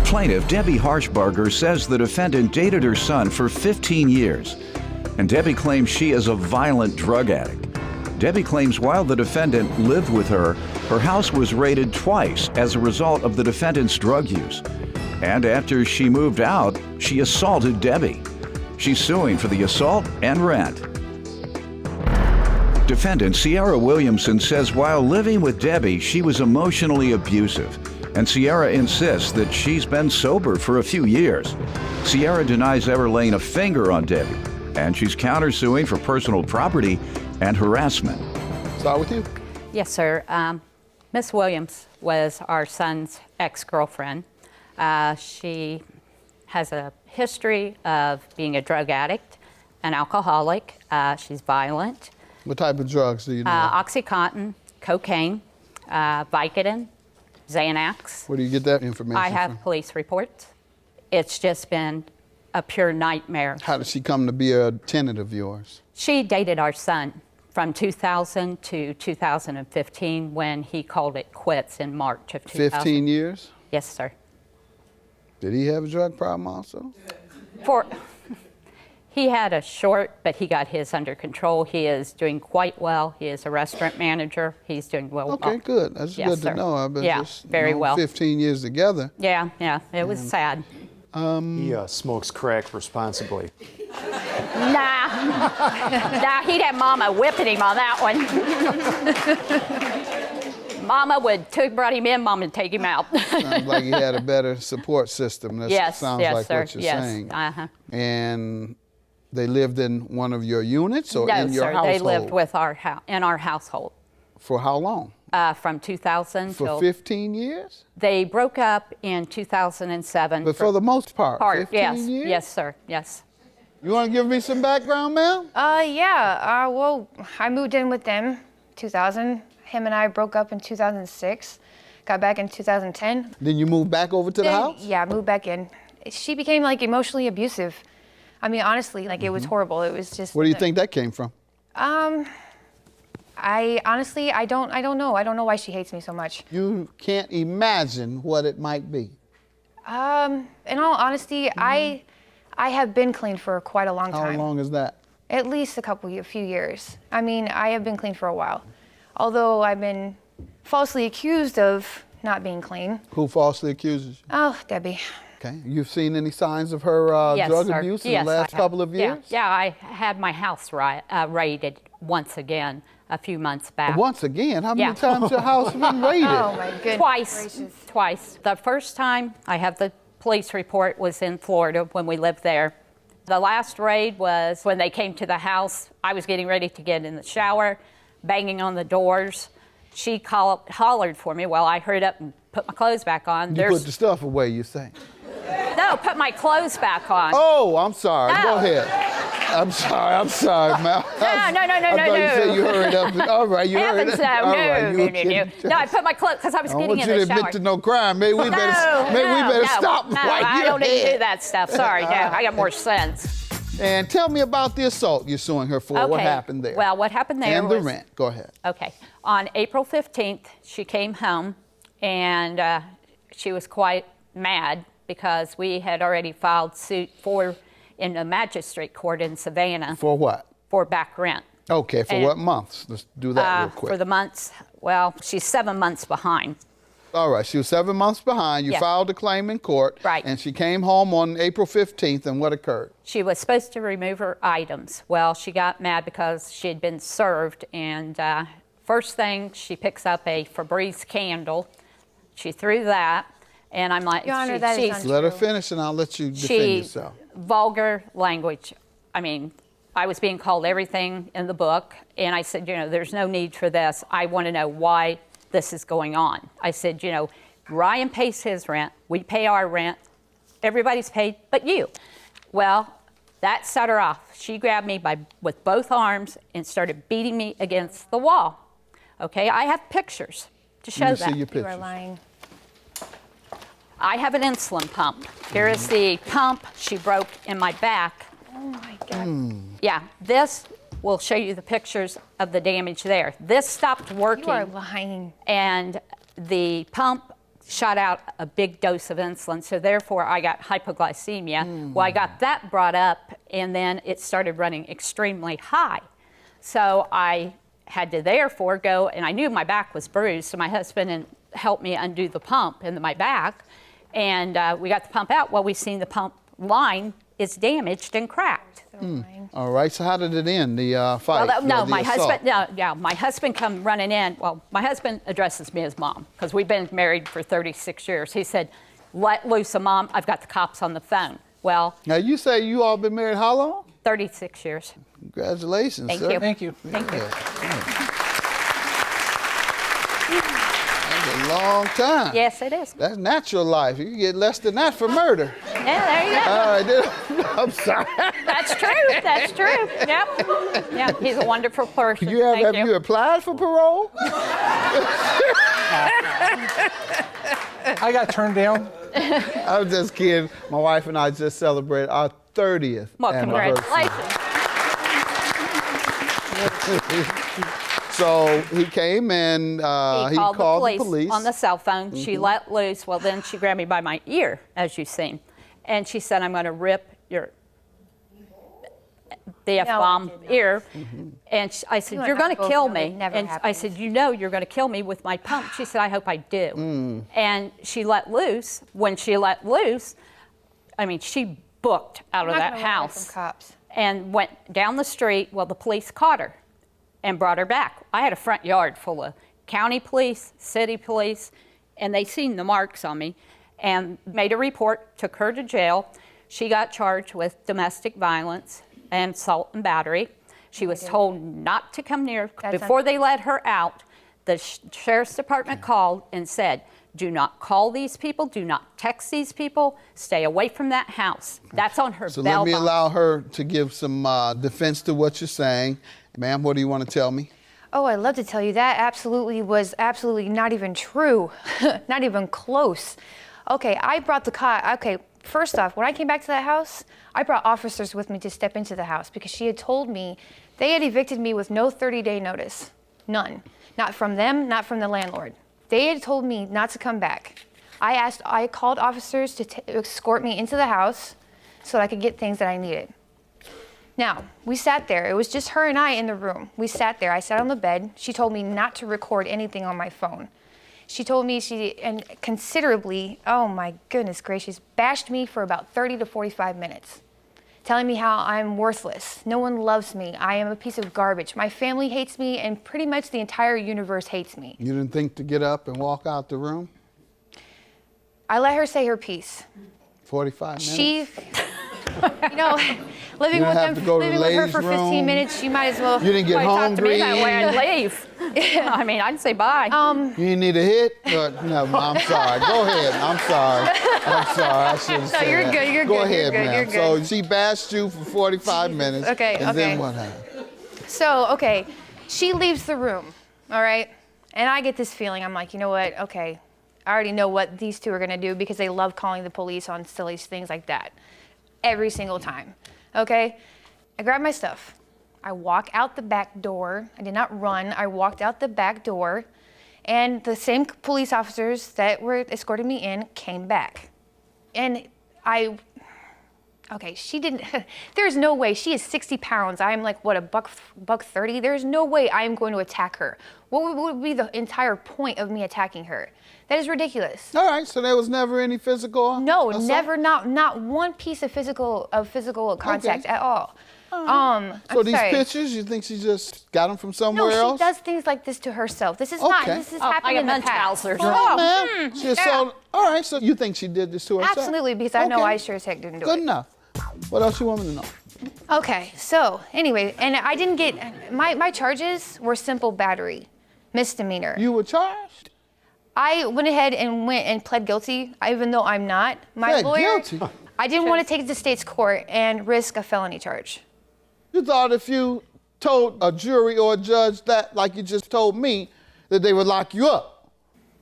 Plaintiff Debbie Harshbarger says the defendant dated her son for 15 years, and Debbie claims she is a violent drug addict. Debbie claims while the defendant lived with her, her house was raided twice as a result of the defendant's drug use. And after she moved out, she assaulted Debbie. She's suing for the assault and rent. Defendant Sierra Williamson says while living with Debbie, she was emotionally abusive, and Sierra insists that she's been sober for a few years. Sierra denies ever laying a finger on Debbie, and she's countersuing for personal property and harassment. Start with you. Yes, sir. Miss Williams was our son's ex-girlfriend. She has a history of being a drug addict, an alcoholic. She's violent. What type of drugs do you know? Oxycontin, cocaine, Vicodin, Xanax. Where do you get that information I have from? police reports. It's just been a pure nightmare. How did she come to be a tenant of yours? She dated our son from 2000 to 2015 when he called it quits in March of 2000. 15 years? Yes, sir. Did he have a drug problem also? He had a short, but he got his under control. He is doing quite well. He is a restaurant manager. He's doing well. Okay, good. That's Yes, good sir. to know. I've been Yeah, just very well. 15 years together. Yeah, it was sad. He smokes crack responsibly. Nah, he'd have Mama whipping him on that one. Mama would brought him in, Mama would take him out. Sounds like he had a better support system. That sounds like sir. what you're saying. Uh-huh. And they lived in one of your units or No, in your sir, household? they lived with in our household. For how long? From 2000 For till 15 years? they broke up in 2007. But for the most part, 15 yes, years? yes, sir, yes. You want to give me some background, ma'am? Yeah. Well, I moved in with them 2000. Him and I broke up in 2006. Got back in 2010. Then you moved back over to the house? Yeah, moved back in. She became like emotionally abusive. I mean, honestly, like it was horrible. It was just. Where do you think that came from? I honestly, I don't know. I don't know why she hates me so much. You can't imagine what it might be. In all honesty, I have been clean for quite a long time. How long is that? At least a few years. I mean, I have been clean for a while. Although I've been falsely accused of not being clean. Who falsely accuses you? Oh, Debbie. Okay. You've seen any signs of her Yes, drug sir. abuse in Yes, the last I have. couple of years? Yeah, I had my house raided once again a few months back. Once again? How many Yeah. times your house has been raided? Oh my goodness. Twice. The first time I have the police report was in Florida when we lived there. The last raid was when they came to the house. I was getting ready to get in the shower, banging on the doors. She hollered for me. Well, I hurried up and put my clothes back on. You put the stuff away, you say? No, put my clothes back on. Oh, I'm sorry. No. Go ahead. I'm sorry, ma'am. No. I thought you said you hurried up. All right, you hurried Heavens, up. no, All right, you were no. kidding. No, I put my clothes because I was I don't getting want in you to the shower. admit to no crime. Maybe we better stop No, right I here. don't need to do that stuff. Sorry, no, I got more sense. And tell me about the assault you're suing her for. Okay. What happened there? Well, what happened there and was... the rent. Go ahead. Okay. On April 15th, she came home, and she was quite mad because we had already filed suit in the magistrate court in Savannah. For what? For back rent. Okay, for what months? Let's do that real quick. For the months, well, she's 7 months behind. All right, she was 7 months behind. You Yes. filed a claim in court. Right. And she came home on April 15th, and what occurred? She was supposed to remove her items. Well, she got mad because she had been served, and first thing, she picks up a Febreze candle. She threw that, and I'm like, Your Honor, that is Let her finish, and I'll let you defend yourself. Vulgar language. I mean, I was being called everything in the book, and I said, there's no need for this. I want to know why this is going on. I said, Ryan pays his rent, we pay our rent, everybody's paid but you. Well, that set her off. She grabbed me with both arms and started beating me against the wall. Okay, I have pictures to show Let me that. see your You pictures. are lying. I have an insulin pump. Here is the pump she broke in my back. Oh my God. Yeah, this will show you the pictures of the damage there. This stopped working. You are lying. And the pump shot out a big dose of insulin, so therefore I got hypoglycemia. Well, I got that brought up, and then it started running extremely high. So I had to therefore go, and I knew my back was bruised, so my husband helped me undo the pump in my back, and we got the pump out. Well, we seen the pump line is damaged and cracked. All right, so how did it end, the fight? Well, no, the my assault? husband, my husband come running in. Well, my husband addresses me as Mom, because we've been married for 36 years. He said, let loose a Mom, I've got the cops on the phone. Well, Now, you say you all been married how long? 36 years. Congratulations, Thank sir. you. Thank you. Thank you. That's a long time. Yes, it is. That's natural life. You can get less than that for murder. Yeah, there you go. All right, I'm sorry. That's true. That's true. Yep. Yeah, he's a wonderful person. Have you applied for parole? I got turned down. I was just kidding. My wife and I just celebrated our 30th Well, anniversary. congratulations. So he came and He he called the police on the cell phone. She let loose. Well, then she grabbed me by my ear, as you've seen. And she said, I'm going to rip the F-bomb ear. And I said, You and you're I going to both kill know me. it never And I happens. said, you know you're going to kill me with my pump. She said, I hope I do. And she let loose. When she let loose, I mean, she booked out of I'm not that gonna run away house from cops. and went down the street. Well, the police caught her and brought her back. I had a front yard full of county police, city police, and they seen the marks on me and made a report, took her to jail. She got charged with domestic violence and assault and battery. She was told not to come near. That's Before they let her out, the sheriff's department called and said, do not call these people, do not text these people, stay away from that house. That's on her So bail let me bond. allow her to give some defense to what you're saying. Ma'am, what do you want to tell me? Oh, I'd love to tell you that was absolutely not even true, not even close. Okay, I brought the car. Okay, first off, when I came back to that house, I brought officers with me to step into the house because she had told me they had evicted me with no 30-day notice. None. Not from them, not from the landlord. They had told me not to come back. I called officers to escort me into the house so that I could get things that I needed. Now, we sat there. It was just her and I in the room. We sat there. I sat on the bed. She told me not to record anything on my phone. She told me and considerably, oh my goodness gracious, bashed me for about 30 to 45 minutes, telling me how I'm worthless. No one loves me. I am a piece of garbage. My family hates me, and pretty much the entire universe hates me. You didn't think to get up and walk out the room? I let her say her piece. 45 minutes? She, living You with have to go to the living with her ladies' for 15 room. minutes, you might as well. You didn't get Well, talk to me hungry? that way and leave. I mean, I'd say bye. You didn't need a hit? No, I'm sorry. Go ahead. I'm sorry. I shouldn't No, say you're that. good, you're Go good, you're ahead, good, ma'am. you're good. So she bashed you for 45 minutes. Okay, and then okay. what happened? So, okay, she leaves the room, all right? And I get this feeling, I'm like, you know what, okay, I already know what these two are gonna do because they love calling the police on silly things like that. Every single time, okay? I grab my stuff. I walk out the back door. I did not run, I walked out the back door, and the same police officers that were escorting me in came back. And okay, she didn't, there's no way, she is 60 pounds. I'm like, what, buck 30? There's no way I'm going to attack her. What would be the entire point of me attacking her? That is ridiculous. All right, so there was never any physical No, assault? never, not one piece of physical contact at all. So I'm these sorry. pictures, you think she just got them from somewhere No, else? she does things like this to herself. This is not, Okay. this has I happened got in the past. Munchausen's. Oh, ma'am. She yeah. assaulted. All right, so you think she did this to herself? Absolutely, because I know Okay. I sure as heck didn't do Good it. enough. What else you want me to know? Okay, so anyway, and I didn't get, my charges were simple battery, misdemeanor. You were charged? I went ahead and pled guilty, even though I'm not. My Pled lawyer, guilty? I didn't want to take it to state's court and risk a felony charge. You thought if you told a jury or a judge that, like you just told me, that they would lock you up?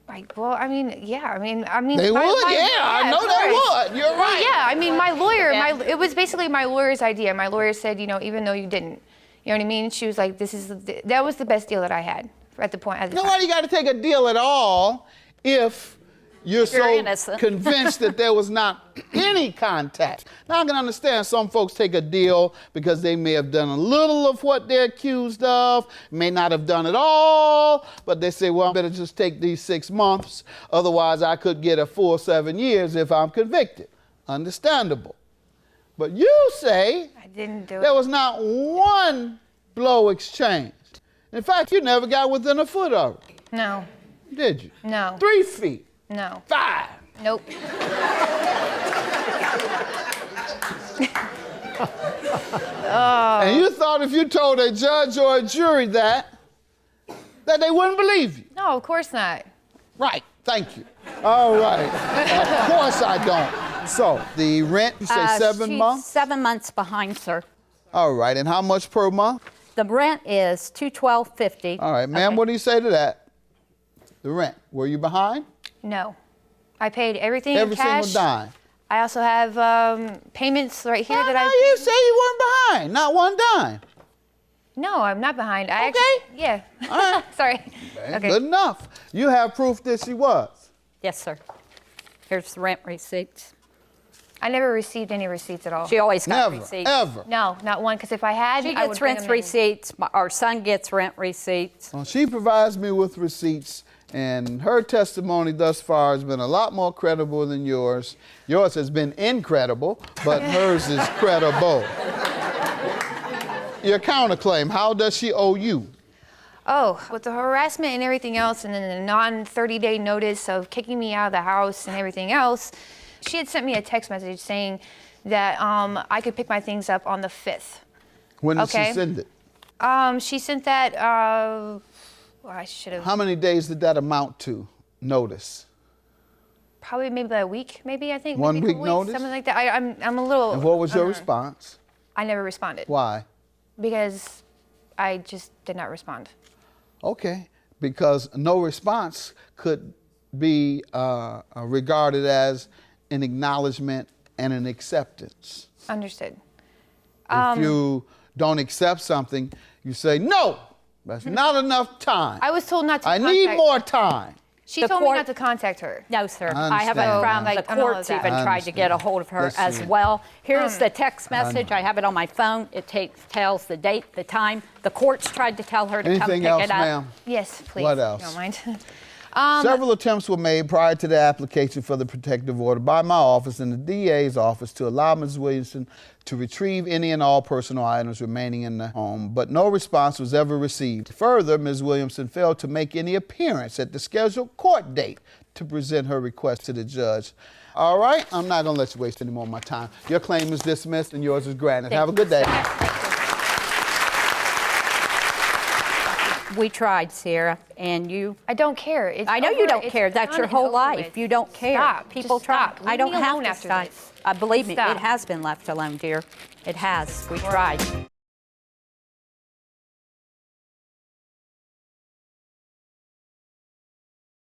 Right. Well, I mean, yeah. I mean. They would? I know of course. they would. You're Well, right. yeah. I mean, my lawyer. Yeah. It was basically my lawyer's idea. My lawyer said, even though you didn't, you know what I mean. She was like, that was the best deal that I had at the point. At the Now, time. why do you got to take a deal at all if you're so innocent. convinced that there was not any contact. Now, I can understand some folks take a deal because they may have done a little of what they're accused of, may not have done it all, but they say, well, I better just take these 6 months. Otherwise, I could get a full 7 years if I'm convicted. Understandable. But you say I didn't do it. there was not one blow exchanged. In fact, you never got within a foot of it, No. did you? No. 3 feet, No. 5. Nope. And you thought if you told a judge or a jury that they wouldn't believe you. No, of course not. Right, thank you. All right, of course I don't. So, the rent, you say 7 she's months? 7 months behind, sir. All right, and how much per month? The rent is $212.50. All right, ma'am, Okay. what do you say to that? The rent, were you behind? No. I paid everything Every in cash. single dime. I also have payments right here that No, I. you say you weren't behind, not one dime. No, I'm not behind. I Okay. actually. Yeah. All right. Sorry. Okay. Good enough. You have proof that she was. Yes, sir. Here's the rent receipts. I never received any receipts at all. She always got Never, receipts. ever. No, not one. Because if I had, She I would gets bring rent them in. receipts. Our son gets rent receipts. Well, she provides me with receipts, and her testimony thus far has been a lot more credible than yours. Yours has been incredible, but hers is credible. Your counterclaim, how does she owe you? Oh, with the harassment and everything else, and then the non-30-day notice of kicking me out of the house and everything else, she had sent me a text message saying that I could pick my things up on the 5th. When did Okay. she send it? She sent that. Well, I should have. How many days did that amount to, notice? Probably maybe like a week, maybe I think. 1 maybe a week couple weeks, notice? something like that. I'm a little. And what was your response? I never responded Why? because I just did not respond. Okay, because no response could be regarded as an acknowledgement and an acceptance. Understood. If you don't accept something, you say, no, that's not enough time. I was told not to. I contact. need more time. She The told me court- not to contact her. No, sir. I I haven't understand. found Like, the I'm all courts of that. even I tried to get a understand. hold of her Let's as see. well. Here's the text message. I have it on my phone. It tells the date, the time. The courts tried to tell her to come Anything pick else, it up. ma'am? Yes, please. What if you else? Don't mind. Several attempts were made prior to the application for the protective order by my office and the DA's office to allow Ms. Williamson to retrieve any and all personal items remaining in the home, but no response was ever received. Further, Ms. Williamson failed to make any appearance at the scheduled court date to present her request to the judge. All right, I'm not going to let you waste any more of my time. Your claim is dismissed and yours is granted. Have a good day. We tried, Sierra, and you. I don't care. It's I know you over. don't It's care. That's done your and whole over life. with. You don't care. Stop. People Just try. stop. I Leave don't me have alone to after stop. this. Believe me, Stop. it has been left alone, dear. It has. We tried.